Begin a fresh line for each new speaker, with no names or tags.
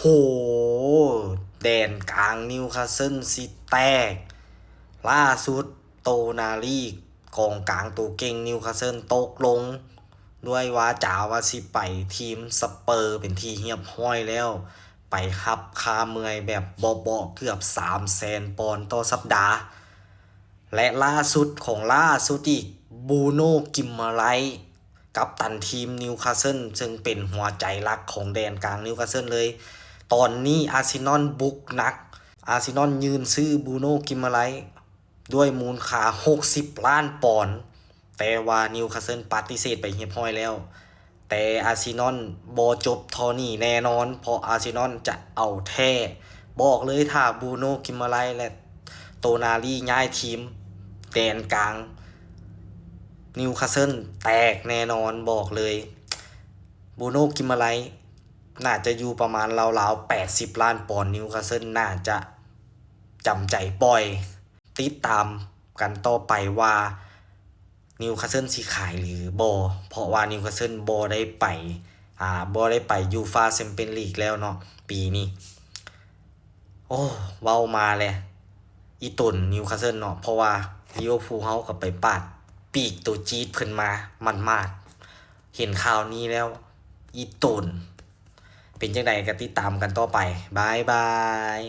โหแดนกลางนิวคาสเซิลซิแตกล่าสุดโตนาลีกองกลางตัวเก่งนิวคาสเซิลตกลงด้วยว่าจาว่าสิไปทีมสเปอร์เป็นที่เฮียบห้อยแล้วไปฮับคาเมื่อยแบบเบาๆเกือบ300,000 ปอนด์ต่อสัปดาห์และล่าสุดของล่าสุดอีกบูโน่กิมมาไรกัปตันทีมนิวคาสเซิลซึ่งเป็นหัวใจหลักของแดนกลางนิวคาสเซิลเลยตอนนี้อาร์เซนอลบุกหนักอาร์เซนอลยืนซื้อบูโน่กิมมาไรด้วยมูลค่า60 ล้านปอนด์แต่ว่านิวคาสเซิลปฏิเสธไปเรียบร้อยแล้วแต่อาร์เซนอลบ่จบเท่านี้แน่นอนเพราะอาร์เซนอลจะเอาแท้บอกเลยถ้าบูโน่กิมมาไรและโตนาลีย้ายทีมแดนกลางนิวคาสเซิลแตกแน่นอนบอกเลยบูโน่กิมมาไรน่าจะอยู่ประมาณราวๆ80 ล้านปอนด์นิวคาสเซิลน่าจะจำใจปล่อยติดตามกันต่อไปว่านิวคาสเซิลสิขายหรือบ่เพราะว่านิวคาสเซิลบ่ได้ไปบ่ได้ไปยูฟ่าแชมเปี้ยนลีกแล้วเนาะปีนี้โอ้เว้ามาเลยอีตุ่นนิวคาสเซิลเนาะเพราะว่าลิเวอร์พูลเฮาก็ไปปาดปีกตัวจี๊ดเพิ่นมามันๆเห็นข่าวนี้แล้วอีตุ่นเป็นจังไดก็ติดตามกันต่อไปบายบาย